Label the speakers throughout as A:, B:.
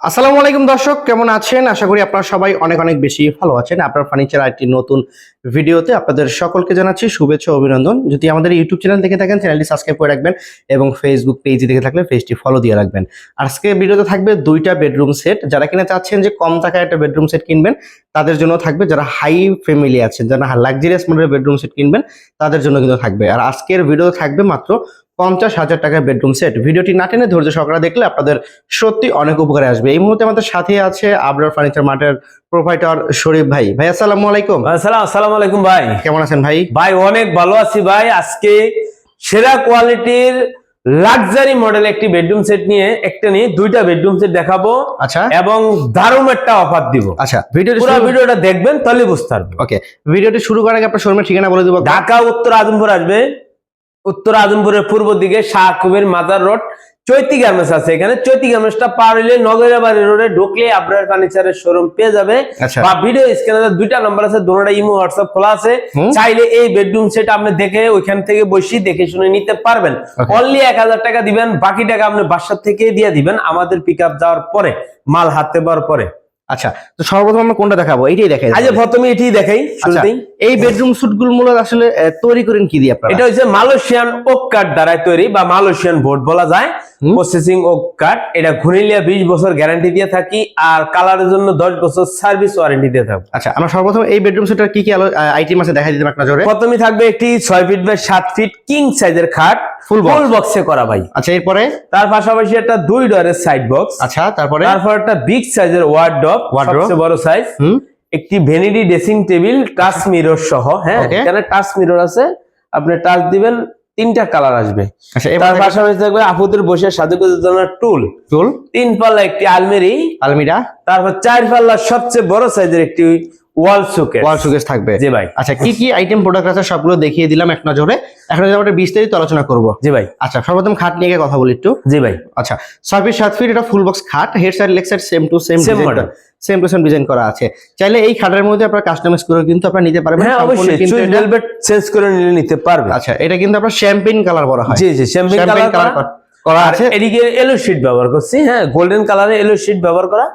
A: আসসালামু আলাইকুম দর্শক, কেমন আছেন? আশা করি আপনারা সবাই অনেক অনেক বেশি ভালো আছেন। আপনার ফার্নিচার একটি নতুন ভিডিওতে আপনাদের সকলকে জানাচ্ছি শুভেচ্ছা ও অভিনন্দন। যদি আমাদের ইউটিউব চ্যানেল দেখে থাকেন চ্যানেলটি সাবস্ক্রাইব করে রাখবেন এবং ফেসবুক পেজে দেখে থাকলে পেজটি ফলো দিয়ে রাখবেন। আজকে ভিডিওতে থাকবে দুইটা বেডরুম সেট। যারা কিনা চাচ্ছেন যে কম টাকায় একটা বেডরুম সেট কিনবেন তাদের জন্য থাকবে, যারা হাই ফ্যামিলি আছেন, যারা লাক্সারিয়াস মডেলের বেডরুম সেট কিনবেন তাদের জন্য কিন্তু থাকবে। আর আজকের ভিডিওতে থাকবে মাত্র 50,000 টাকার বেডরুম সেট। ভিডিওটি না টেনে ধৈর্য সহকারে দেখলে আপনাদের সত্যি অনেক উপকারে আসবে। এই মুহূর্তে আমাদের সাথে আছে আবরার ফার্নিচার মার্টের প্রোভাইডার শরীফ ভাই। ভাই আসসালামু আলাইকুম।
B: আসসালামু আলাইকুম ভাই।
A: কেমন আছেন ভাই?
B: ভাই অনেক ভালো আছি ভাই। আজকে সেরা কোয়ালিটির লাক্সারি মডেল একটি বেডরুম সেট নিয়ে দুইটা বেডরুম সেট দেখাবো।
A: আচ্ছা,
B: এবং দারুণ একটা অফার দিব।
A: আচ্ছা,
B: ভিডিওটা দেখবেন তাহলে বুঝতে পারবেন।
A: ওকে, ভিডিওটি শুরু করার আগে আপনার শোরুমের ঠিকানা বলে দেবো।
B: ঢাকা উত্তর আজমপুর আসবে। উত্তর আজমপুরের পূর্ব দিকে শাহ কবির মাজার রোড চৈতি গার্মেন্টস আছে। এখানে চৈতি গার্মেন্টসটা পার হইলে নগরাবাড়ি রোডে ঢুকলে আবরার ফার্নিচারের শোরুম পেয়ে যাবে।
A: আচ্ছা,
B: বা ভিডিও স্ক্রিনে দুইটা নাম্বার আছে, দুটোটা ইমো হোয়াটসঅ্যাপ খোলা আছে। চাইলে এই বেডরুম সেট আপনি দেখে ওইখান থেকে বসে দেখে শুনে নিতে পারবেন। অনলি 1000 টাকা দিবেন, বাকি টাকা আপনি বাসার থেকে দিয়ে দিবেন আমাদের পিকআপ যাওয়ার পরে, মাল হাতে পাওয়ার পরে।
A: আচ্ছা, তো সর্বপ্রথম আমরা কোনটা দেখাবো? এইটাই দেখাই।
B: আজ প্রথমে এটাই দেখাই। শুরুতেই
A: এই বেডরুম স্যুটগুলো মূলত আসলে তৈরি করেন কি দিয়ে আপনারা?
B: এটা হচ্ছে মালয়েশিয়ান ওক কাঠ দ্বারা তৈরি বা মালয়েশিয়ান বোর্ড বলা যায়। প্রসেসিং ওক কাঠ। এটা ঘুরিলিয়া 20 বছর গ্যারান্টি দিয়ে থাকি, আর কালারের জন্য 10 বছর সার্ভিস ওয়ারেন্টি দিয়ে থাকি।
A: আচ্ছা, আমরা সর্বপ্রথম এই বেডরুম সেটের কি কি আইটেম আছে দেখাই দিতে আপনার জোরে।
B: প্রথমে থাকবে একটি 6 ফিট বাই 7 ফিট কিং সাইজের খাট, ফুল বক্সে করা ভাই।
A: আচ্ছা, এরপরে
B: তার পাশাপাশি একটা 2 ডোরের সাইড বক্স।
A: আচ্ছা, তারপর
B: একটা বিগ সাইজের ওয়ার্ডরোব, সবচেয়ে বড় সাইজ। একটি vanity dressing table touch mirror সহ। হ্যাঁ, এখানে টাচ মিরর আছে, আপনি টাচ দিবেন 3টা কালার আসবে।
A: আচ্ছা,
B: তার পাশাপাশি থাকবে আপুদের বসে সাজুগুজুর জন্য টুল 3 পাল্লা একটি আলমিরা। তারপর 4 পাল্লা সবচেয়ে বড় সাইজের একটি ওয়াল শোকেস
A: থাকবে।
B: জি ভাই।
A: আচ্ছা, কি কি আইটেম প্রোডাক্ট আছে সবগুলো দেখিয়ে দিলাম এক নজরে। এখন আমরা বিস্তারিত আলোচনা করব।
B: জি ভাই।
A: আচ্ছা, সর্বপ্রথম খাট নিয়ে কথা বলি একটু।
B: জি ভাই।
A: আচ্ছা, 6 ফিট 7 ফিট এটা ফুল বক্স খাট, head side leg side same to same design করা আছে। চাইলে এই খাটের মধ্যে আপনারা কাস্টমাইজ করে কিন্তু আপনারা নিতে পারবেন।
B: হ্যাঁ, অবশ্যই চুইস ভেলভেট চেঞ্জ করে নিতে পারবেন।
A: আচ্ছা, এটা কিন্তু আপনারা শ্যাম্পেন কালার বলা হয়।
B: জি জি, শ্যাম্পেন কালার
A: করা আছে।
B: এদিকে এলো শীট ব্যবহার করছি। হ্যাঁ, গোল্ডেন কালারে এলো শীট ব্যবহার করা।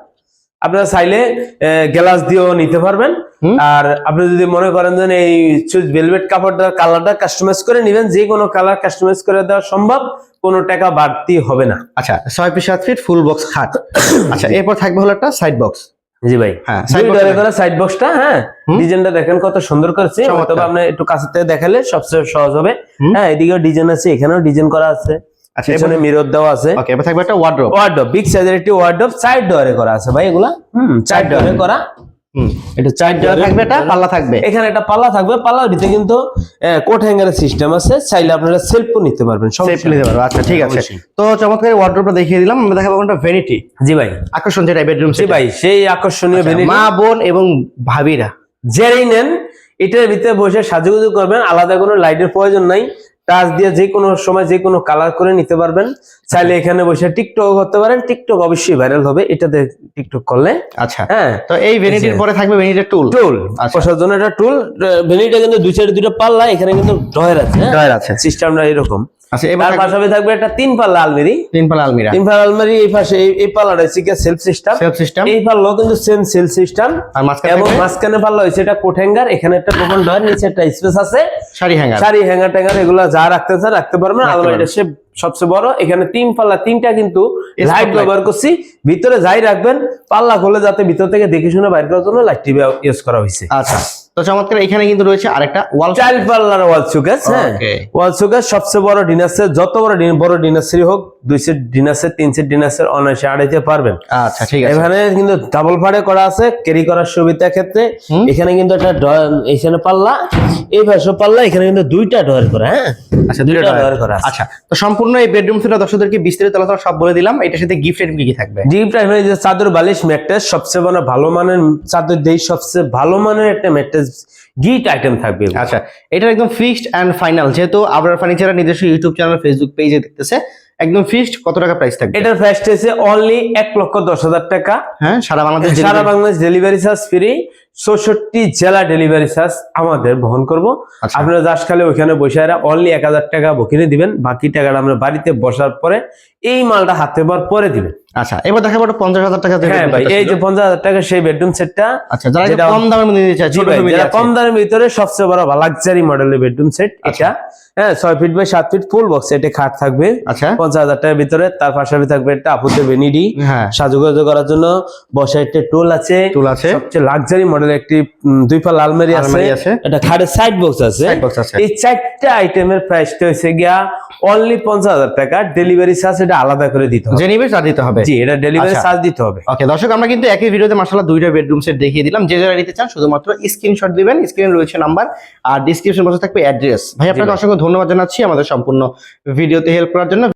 B: আপনারা চাইলে গ্লাস দিয়েও নিতে পারবেন। আর আপনি যদি মনে করেন যে এই চুইস ভেলভেট কাপড়টা কালারটা কাস্টমাইজ করে নেবেন, যে কোনো কালার কাস্টমাইজ করে দেওয়া সম্ভব, কোনো টাকা বাড়তি হবে না।
A: আচ্ছা, 6 ফিট 7 ফিট ফুল বক্স খাট। আচ্ছা, এরপর থাকবে হলো একটা সাইড বক্স।
B: জি ভাই। হ্যাঁ, সাইড বক্সটা। হ্যাঁ, ডিজাইনটা দেখেন কত সুন্দর করেছে। তবে আপনি একটু কাছে থেকে দেখালে সবচেয়ে সহজ হবে। হ্যাঁ, এদিকেও ডিজাইন আছে, এখানেও ডিজাইন করা আছে। আচ্ছা, এখানে মিরর দেওয়া আছে।
A: ওকে, এবার থাকবে একটা ওয়ার্ডরোব
B: বিগ সাইজের একটি ওয়ার্ডরোব, সাইড ডোরে করা আছে ভাই। এগুলা 4 ডোরে করা। এটা 4 ডোরে থাকবে, একটা পাল্লা থাকবে। এখানে একটা পাল্লা থাকবে, পাল্লার ভিতরে কিন্তু কোট হ্যাঙ্গারের সিস্টেম আছে। চাইলে আপনারা সেলফও নিতে পারবেন, সেলফ নিতে পারবেন।
A: আচ্ছা, ঠিক আছে। তো চমৎকার ওয়ার্ডরোবটা দেখিয়ে দিলাম। আমরা দেখাবো একটা ভ্যানিটি।
B: জি ভাই।
A: আকর্ষণ যেটা বেডরুম
B: জি ভাই, সেই আকর্ষণীয় ভ্যানিটি।
A: মা বোন এবং ভাবিরা
B: যেই নেন এটার ভিতরে বসে সাজুগুজু করবেন, আলাদা কোনো লাইটের প্রয়োজন নাই। টাচ দিয়ে যে কোনো সময় যে কোনো কালার করে নিতে পারবেন। চাইলে এখানে বসে টিকটক করতে পারেন। টিকটক অবশ্যই ভাইরাল হবে এটাতে টিকটক করলে।
A: আচ্ছা,
B: হ্যাঁ।
A: তো এই ভ্যানিটির পরে থাকবে ভ্যানিটির টুল।
B: বসার জন্য একটা টুল। ভ্যানিটিটা কিন্তু দুই সাইডে দুটো পাল্লা, এখানে কিন্তু ড্রয়ার আছে। সিস্টেমটা এরকম।
A: আচ্ছা, এবার
B: পাশাপাশি থাকবে একটা 3 পাল্লা আলমারি।
A: 3 পাল্লা আলমারি।
B: এই পাশে এই পাল্লাটা হচ্ছে সেলফ সিস্টেম। এই পাল্লাও কিন্তু সেম সেলফ সিস্টেম। আর মাঝখানে পাল্লা হয়েছে এটা কোট হ্যাঙ্গার। এখানে একটা ওপেন ডয়ার, নিচে একটা স্পেস আছে। শাড়ি হ্যাঙ্গার ট্যাঙ্গার এগুলো যা রাখতে চান রাখতে পারবেন। আলমারিটা সবচেয়ে বড়। এখানে 3 পাল্লা, 3টা কিন্তু লাইট ব্যবহার করছি। ভিতরে যাই রাখবেন, পাল্লা খুলে যাতে ভিতর থেকে দেখে শুনে বাইর করার জন্য লাইট ইউজ করা হয়েছে।
A: আচ্ছা, তো চমৎকার। এখানে কিন্তু রয়েছে আরেকটা ওয়াল
B: 4 পাল্লার ওয়াল শোকেস। হ্যাঁ, ওয়াল শোকেস সবচেয়ে বড় ডিনার সেট। যত বড় ডিনার সেট হোক, 2 set dinner set 3 set dinner set অনায়াসে আড়াইতে পারবেন।
A: আচ্ছা, ঠিক আছে।
B: এখানে কিন্তু ডাবল ফাড়ে করা আছে ক্যারি করার সুবিধার ক্ষেত্রে। এখানে কিন্তু একটা এইখানে পাল্লা, এই পাশে পাল্লা, এখানে কিন্তু 2টা ডয়ার করা। হ্যাঁ,
A: আচ্ছা, 2টা ডয়ার করা। আচ্ছা, তো সম্পূর্ণ এই বেডরুম সেটটা দর্শকদেরকে বিস্তারিত আলোচনা সব বলে দিলাম। এটার সাথে গিফট আইটেম কি থাকবে?
B: গিফট আইটেম যে চাদর, বালিশ, ম্যাট্রেস, সবচেয়ে ভালো মানের চাদর দেই, সবচেয়ে ভালো মানের একটা ম্যাট্রেস গিফট আইটেম থাকবে।
A: আচ্ছা, এটা একদম ফিক্সড এন্ড ফাইনাল। যেহেতু আবরার ফার্নিচারের নিজস্ব ইউটিউব চ্যানেল, ফেসবুক পেজে দেখতেছে, একদম ফিক্সড কত টাকা প্রাইস থাকবে?
B: এটার প্রাইস আছে অনলি 1,10,000 টাকা।
A: হ্যাঁ, সারা বাংলাদেশ
B: ডেলিভারি চার্জ ফ্রি। 64 জেলা ডেলিভারি চার্জ আমাদের বহন করব। আপনারা জাস্ট খালি ওইখানে বসে অনলি 1000 টাকা বুকিং দিবেন। বাকি টাকাটা আমরা বাড়িতে বসার পরে এই মালটা হাতে পাওয়ার পরে দিবেন।
A: আচ্ছা, এবার দেখাবো 50,000 টাকা।
B: হ্যাঁ ভাই, এই যে 50,000 টাকা সেই বেডরুম সেটটা।
A: আচ্ছা, যারা কম দামের মধ্যে নিতে চায়, ছোট ফ্যামিলি আছে,
B: কম দামের ভিতরে সবচেয়ে বড় লাক্সারি মডেলের বেডরুম সেট এটা। হ্যাঁ, 6 feet by 7 feet full box, এটা খাট থাকবে।
A: আচ্ছা,
B: 50,000 টাকার ভিতরে। তার পাশাপাশি থাকবে একটা আপুতে ভ্যানিটি, সাজুগুজু করার জন্য বসার একটা টুল আছে। সবচেয়ে লাক্সারি মডেলের একটি 2 পাল্লা আলমারি আছে। এটা খাটের সাইড বক্স আছে। এই 4টা আইটেমের প্রাইসটা হইছে গিয়া অনলি 50,000 টাকা। ডেলিভারি চার্জ এটা আলাদা করে দিতে হবে,
A: যে নিবে চার্জ দিতে হবে।
B: জি, এটা ডেলিভারি চার্জ দিতে হবে।
A: ওকে দর্শক, আমরা কিন্তু একই ভিডিওতে মাশাআল্লাহ 2টা বেডরুম সেট দেখিয়ে দিলাম। যে যারা নিতে চান শুধুমাত্র স্ক্রিনশট দিবেন, স্ক্রিনে রয়েছে নাম্বার আর ডেসক্রিপশন বক্সে থাকবে অ্যাড্রেস। ভাই আপনাকে অসংখ্য ধন্যবাদ জানাচ্ছি আমাদের সম্পূর্ণ ভিডিওতে হেল্প করার জন্য।